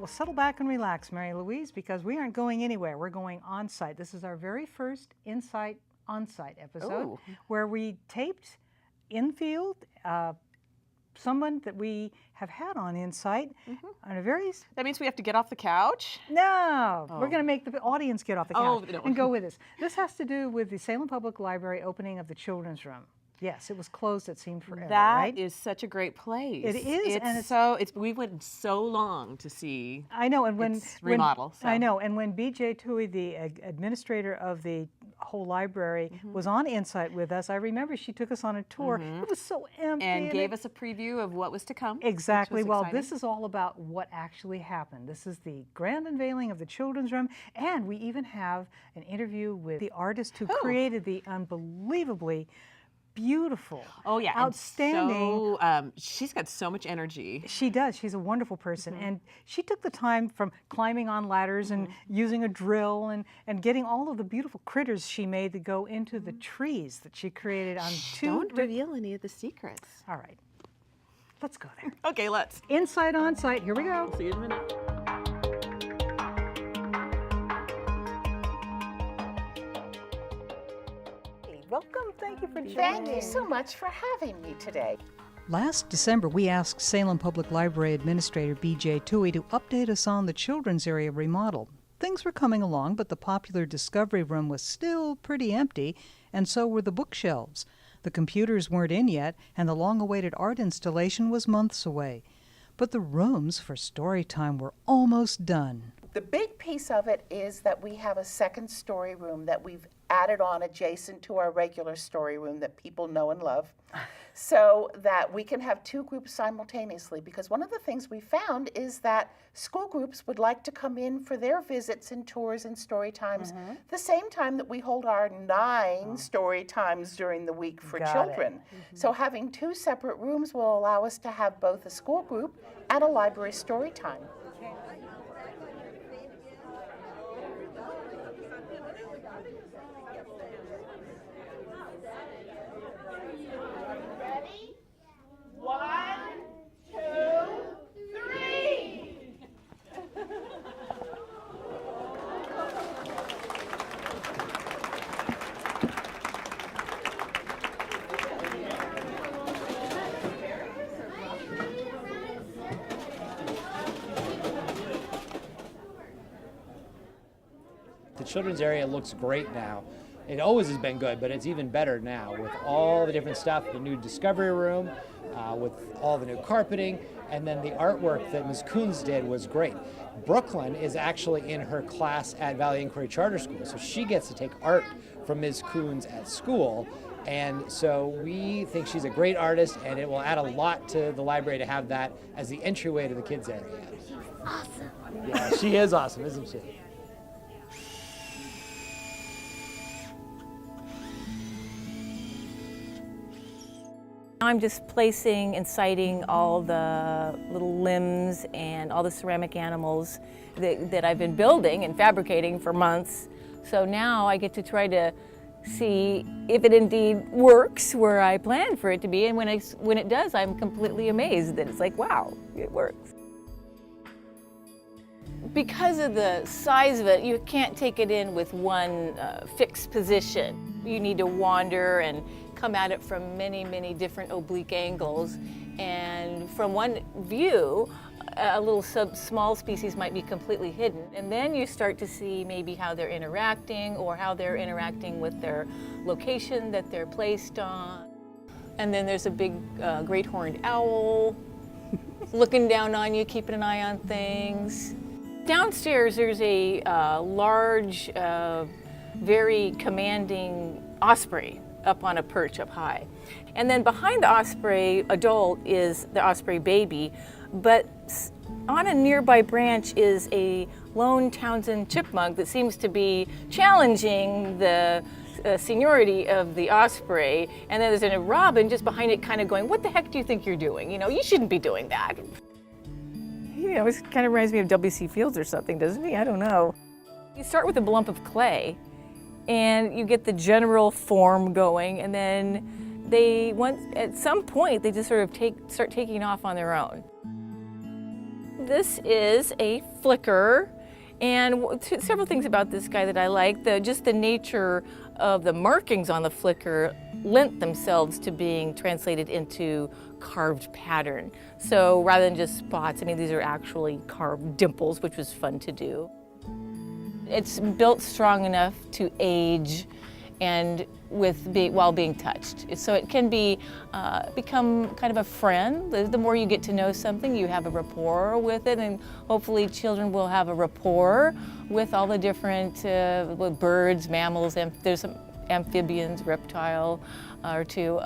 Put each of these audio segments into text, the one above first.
Well, settle back and relax, Mary Louise, because we aren't going anywhere. We're going on site. This is our very first InSight on-site episode where we taped in-field someone that we have had on InSight on a very... That means we have to get off the couch? No, we're going to make the audience get off the couch no. and go with us. This has to do with the Salem Public Library opening of the children's room. Yes, it was closed, it seemed forever, right? That is such a great place. It is, we went so long to see. I know, and when remodel. I know, and when B.J. Toohey, the administrator of the whole library, was on InSight with us, I remember she took us on a tour. It was so empty, and gave us a preview of what was to come. Exactly. Well, this is all about what actually happened. This is the grand unveiling of the children's room, and we even have an interview with the artist who created the unbelievably beautiful, outstanding. So, she's got so much energy. She does. She's a wonderful person, and she took the time from climbing on ladders and using a drill and getting all of the beautiful critters she made to go into the trees that she created on Don't reveal any of the secrets. All right, let's go there. Okay, let's. InSight on site. Here we go. See you in a minute. Welcome. Thank you for joining. Thank you so much for having me today. Last December, we asked Salem Public Library Administrator B.J. Toohey to update us on the children's area remodel. Things were coming along, but the popular Discovery Room was still pretty empty, and so were the bookshelves. The computers weren't in yet, and the long-awaited art installation was months away. But the rooms for story time were almost done. The big piece of it is that we have a second story room that we've added on adjacent to our regular story room that people know and love, so that we can have two groups simultaneously. Because one of the things we found is that school groups would like to come in for their visits and tours and story times the same time that we hold our 9 story times during the week for children. So having 2 separate rooms will allow us to have both a school group and a library story time. The children's area looks great now. It always has been good, but it's even better now with all the different stuff, the new Discovery Room, with all the new carpeting, and then the artwork that Ms. Coons did was great. Brooklyn is actually in her class at Valley Inquiry Charter School, so she gets to take art from Ms. Coons at school, and so we think she's a great artist, and it will add a lot to the library to have that as the entryway to the kids' area. She's awesome. Yeah, she is awesome, isn't she? I'm just placing and sighting all the little limbs and all the ceramic animals that I've been building and fabricating for months. So now I get to try to see if it indeed works where I planned for it to be, and when it does, I'm completely amazed that it's like, wow, it works. Because of the size of it, you can't take it in with one fixed position. You need to wander and come at it from many, many different oblique angles. And from one view, a little small species might be completely hidden. And then you start to see maybe how they're interacting or how they're interacting with their location that they're placed on. And then there's a big great horned owl looking down on you, keeping an eye on things. Downstairs, there's a large, very commanding osprey up on a perch up high. And then behind the osprey adult is the osprey baby, but on a nearby branch is a lone Townsend chipmunk that seems to be challenging the seniority of the osprey. And then there's a robin just behind it kind of going, what the heck do you think you're doing? You know, you shouldn't be doing that. You know, it kind of reminds me of W.C. Fields or something, doesn't he? I don't know. You start with a lump of clay, and you get the general form going, and then at some point, they just sort of start taking off on their own. This is a flicker, and several things about this guy that I like. Just the nature of the markings on the flicker lent themselves to being translated into carved pattern. So rather than just spots, I mean, these are actually carved dimples, which was fun to do. It's built strong enough to age and while being touched. So it can become kind of a friend. The more you get to know something, you have a rapport with it, and hopefully children will have a rapport with all the different birds, mammals, there's some amphibians, reptile or two.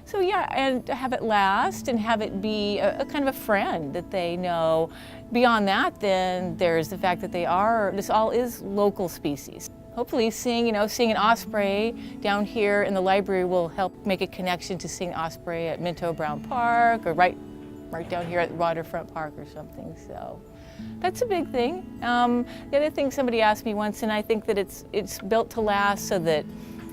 So yeah, and have it last and have it be a kind of a friend that they know. Beyond that, then there's the fact that this all is local species. Hopefully seeing an osprey down here in the library will help make a connection to seeing osprey at Minto Brown Park or right down here at Waterfront Park or something. So that's a big thing. The other thing somebody asked me once, and I think that it's built to last so that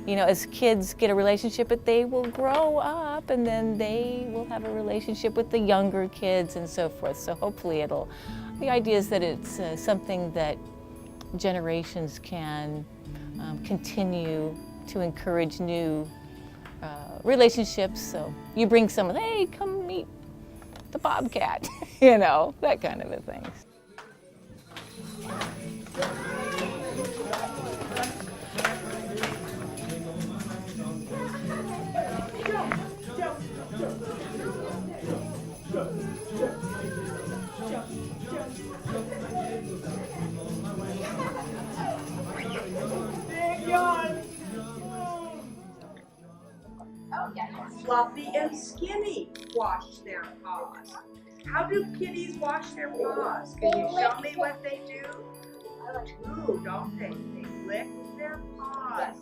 as kids get a relationship, but they will grow up and then they will have a relationship with the younger kids and so forth. So hopefully the idea is that it's something that generations can continue to encourage new relationships. So you bring someone, hey, come meet the bobcat, that kind of a thing. Fluffy and Skinny wash their paws. How do kitties wash their paws? Can you show me what they do? Ooh, don't they? They lick their paws.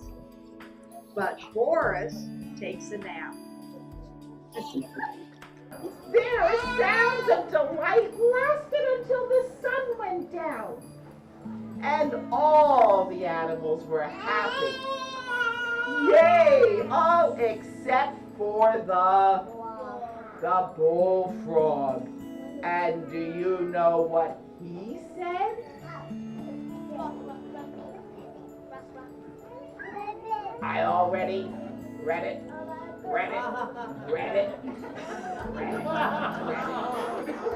But Boris takes a nap. Their sounds of delight lasted until the sun went down. And all the animals were happy. Yay! All except for the bullfrog. And do you know what he said? I already read it. Read it. Read it. Read it. Read it.